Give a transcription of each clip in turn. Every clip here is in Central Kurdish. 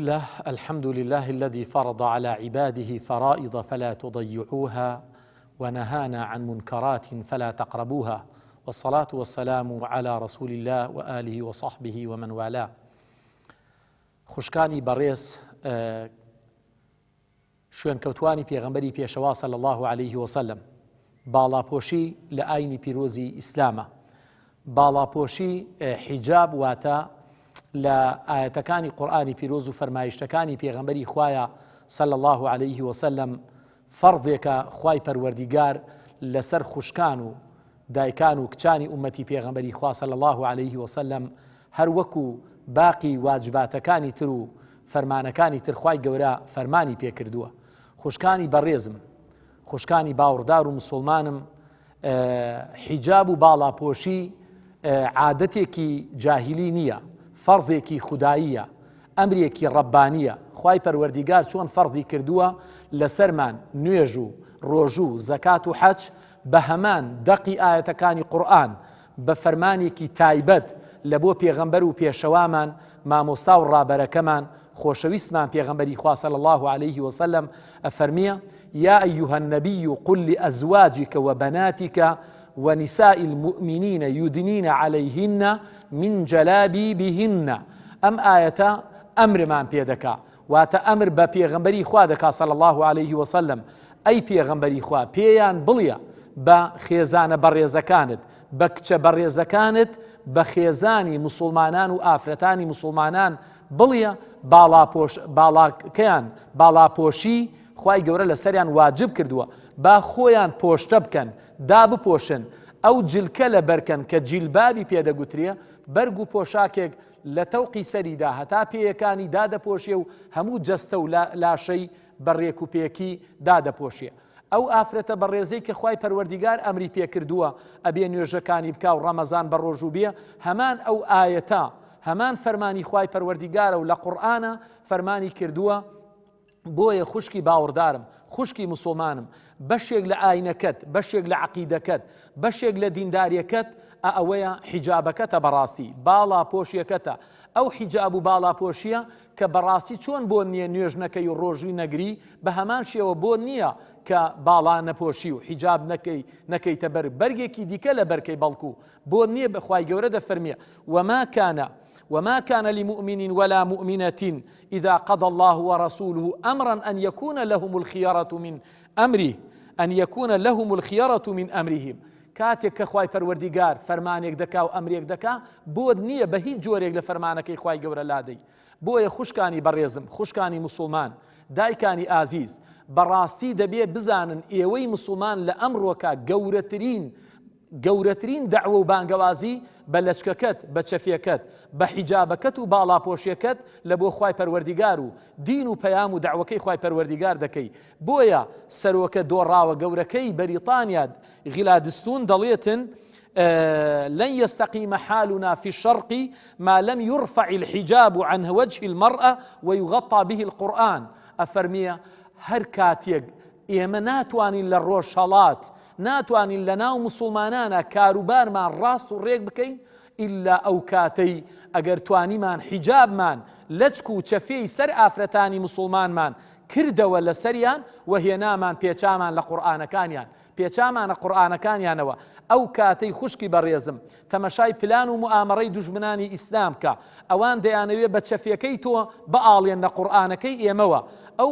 الله الحمد لله الذي فرض على عباده فرائض فلا تضيعوها ونهانا عن منكرات فلا تقربوها، والصلاة والسلام على رسول الله وآله وصحبه ومن والاه. خوشکانی بەڕێز شوێنکەوتوانی پێغەمبەری پێشەوا صلی الله عليه وسلم، باڵاپۆشی لە ئاینی پیرۆزی ئیسلامە. باڵاپۆشی حیجاب واتە لە ئاەتەکانی قورئانی پیرۆز و فەرمایشتەکانی پێغەمبەری خوایە صلی الله عليه وسلم فەرضێکە خوای پەروەردیگار لەسەر خوشکان و دایکان و کچانی ئومەتی پێغەمبەری خوا صلی الله عليه وسلم هەر وەکو باقی واجباتەکانی تر و فەرمانەکانی تر خوای گەورە فەرمانی پێکردووە. خوشکانی بەڕێزم، خوشکانی باوەڕدار و مسلمانم، حیجاب و باڵاپۆشی عادەتێکی جاهیلی نییە، فەرضێکی خوداییە، ئەمرێکی ڕەبانیە. خوای پەروەردیگار چۆن فەرضی کردووە لەسەرمان نوێژ و ڕۆژوو زەکات و حەج بە هەمان دەقی ئاەتەکانی قورئان بە فەرمانێکی تایبەت لە بۆ پێغەمبەر و پێشەوامان، مامۆستا و ڕابەرەکەمان، خۆشەویستمان پێغەمبەری خوا صلی الله عليه وسلم ئەفەرمیە: یا ئەیها النبی قل لأزواجك وبناتك ونساء المؤمنين يدنين عليهن من جلابيبهن. ئەم ئاەتە ئەمرمان پێ دەکا، واتە ئەمر بە پێغەمبەری خوا دەکا صلی الله عليه وسلم. ئەی پێغەمبەری خوا، پێیان بڵێ بە خێزانە بەڕێزەکانت، بە کچە بەڕێزەکانت، بە خێزانی مسلمانان و ئافرەتانی مسلمانان بڵێ باڵاکەیان باڵاپۆشی خوای گەورە لەسەریان واجب کردووە، با خۆیان پۆشتە بکەن، دا بپۆشن، ئەو جلکە لە بەرکەن کە جیلبابی پێدەگوترێ، بەرگ و پۆشاکێک لە تەوقی سەریدا هەتا پێیەکانی دادەپۆشێ و هەموو جەستە و لاشەی بەڕێک و پێکی دادەپۆشێ. ئەو ئافرەتە بەڕێزەی کە خوای پەروەردیگار ئەمری پێکردووە ئەبێ نوێژەکانی بکا و ڕەمەزان بە ڕۆژوو بێ، هەمان ئەو ئاەتە، هەمان فەرمانی خوای پەروەردیگارە و لە قورئانە فەرمانی کردووە. بۆیە خوشکی باوەڕدارم، خوشکی مسلمانم، بەشێک لە ئاینەکەت، بەشێک لە عەقیدەکەت، بەشێک لە دینداریەکەت ئەوەیە حیجابەکەتە، بەڕاستی باڵاپۆشیەکەتە. ئەو حیجاب و باڵاپۆشیە کە بەڕاستی چۆن بۆ نییە نوێژ نەکەی و ڕۆژووی نەگری، بە هەمان شێوە بۆ نییە کە باڵا نەپۆشی و حیجاب نەکەیتە بەر بەرگێکی دیکە لە بەرکەی، بەڵکو بۆ نییە. بەخوای گەورە دەفەرمیە: وما كان لمؤمن ولا مؤمنة إذا قضى الله ورسوله أمرا أن يكون لهم الخيرة من أمرهم. کاتێک کە خوای پەروەردیگار فەرمانێک دەکا و ئەمرێک دەکا، بۆ نییە بە هیچ جۆرێک لە فەرمانەکەی خوای گەورە لادەی. بۆیە خوشکانی بەڕێزم، خوشکانی مسلمان، دایکانی ئازیز، بەڕاستی دەبێ بزانن ئێوەی مسلمان لە ئەمڕۆکە گەورەترین دەعوە و بانگەوازی بە لەچکەکەت، بە چەفیەکەت، بە حیجابەکەت و باڵاپۆشیەکەت لە بۆ خوای پەروەردیگار و دین و پەیام و دەعوەکەی خوای پەروەردیگار دەکەی. بۆیە سەرۆکە دۆڕاوە گەورەکەی بەریتانیا غلادستون دەڵێتن: لن يستقيم حالنا في الشرق ما لم يرفع الحجاب عن وجه المرأة ويغطى به القرآن. ئەفەرمیە هەر کاتێک ئێمە ناتوانین لە ڕۆژهەڵات، ناتوانین لە ناو مسلمانانە کاروبارمان ڕاست و ڕێک بکەین ئیلا ئەو کاتەی ئەگەر توانیمان حیجابمان لەچک و چەفێی سەر ئافرەتانی مسلمانمان کردەوە لە سەریان و هێنامان پێچامان لە قورئانەکانیان، پێچامانە قورئانەکانیانەوە. ئەو کاتەی خوشکی بەڕێزم، تەمەشای پلان و موامەڕەی دوژمنانی ئیسلام کە ئەوان دەیانەوێ بە چەفیەکەی تۆ بەئاڵێن لە قورئانەکەی ئێمەوە. ئەو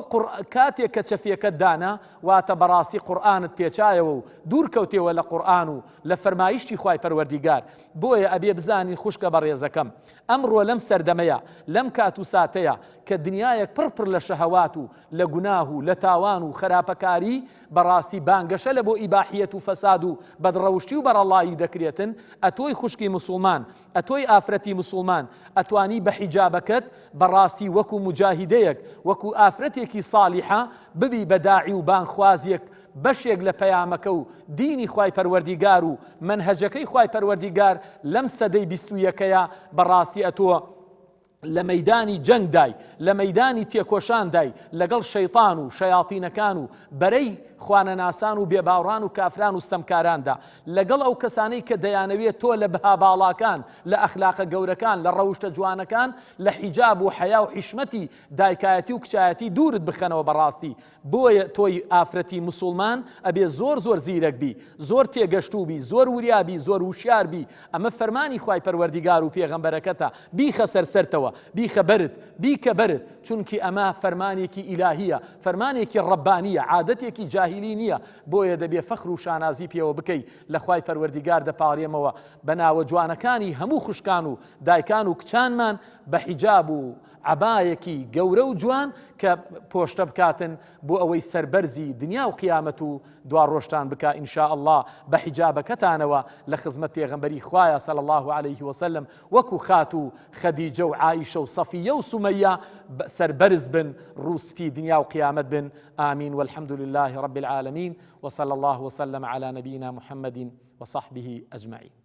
کاتێک کە چەفیەکەت دانا، واتە بەڕاستی قورئانت پێچایەوە و دوورکەوتێەوە لە قورئان و لە فەرمایشتی خوای پەروەردیگار. بۆیە ئەبێ بزانین خوشکە بەڕێزەکەم، ئەمڕۆ لەم سەردەمەیە، لەم کات و ساتەیە کە دنیایەک پڕ لە شەهەوات و لە گوناه و لە تاوان و خراپەکاری، بەڕاستی بانگەشە لە بۆ ئیباحیەت و فەساد و بەدڕەوشتی و بەرەڵایی دەکرێتن. ئەتۆی خوشکی مسلمان، ئەتۆی ئافرەتی مسلمان، ئەتوانی بە حیجابەکەت بەڕاستی وەکو مجاهیدەیەک، وەکو ئافرەتێکی ساڵیحە ببی بە داعی و بانخوازیەک، بەشێک لە پەیامەکە و دینی خوای پەروەردیگار و منهەجەکەی خوای پەروەردیگار لەم سەدەی 21ەیە بەڕاستی ئەتۆ لە مەیدانی جەنگ دای، لە مەیدانی تێکۆشان دای لەگەڵ شەیطان و شەیاطینەکان و بەرەی خوانەناسان و بێباوڕان و کافران و ستەمکاراندا، لەگەڵ ئەو کەسانەی کە دەیانەوێت تۆ لە بەها باڵاکان، لە ئەخلاقە گەورەکان، لە ڕەوشتە جوانەکان، لە حیجاب و حەیا و حیشمەتی دایکایەتی و کچایەتی دوورت بخەنەوە بەڕاستی. بۆیە تۆی ئافرەتی مسلمان ئەبێ زۆر زۆر زیرەک بی، زۆر تێگەشتوو بی، زۆر وریابی، زۆر وشیار بی. ئەمە فەرمانی خوای پەروەردیگار و پێغەمبەرەکەتە، بیخە سەرسەرتەوە، بیخە بەرت، بیکە بەرت، چونکی ئەمە فەرمانێکی ئیلاهیە، فەرمانێکی ڕەبانیە، عادەتێکی جاهیلی نییە. بۆیە دەبێ فەخر و شانازی پێوە بکەی لە خوای پەروەردیگار دەپاڕێمەوە بە ناوە جوانەکانی هەموو خوشکان و دایکان و کچانمان بە حیجاب و عەبایەکی گەورە و جوان کە پۆشتە بکاتن بۆ ئەوەی سەربەرزی دنیا و قیامەت و دوار ڕۆژتان بکە ئینشاء الله بە حیجابەکەتانەوە لە خزمەت پێغەمبەری خوایە صلی الله عليه وسلم، وەکو خات و خەدیجە و عائیشە و صەفیە و سومەیە سەربەرز بن، ڕووسپی دنیا و قیامەت بن. آمین والحمد لله رب العالمين وصلى الله وسلم على نبينا محمد وصحبه أجمعين.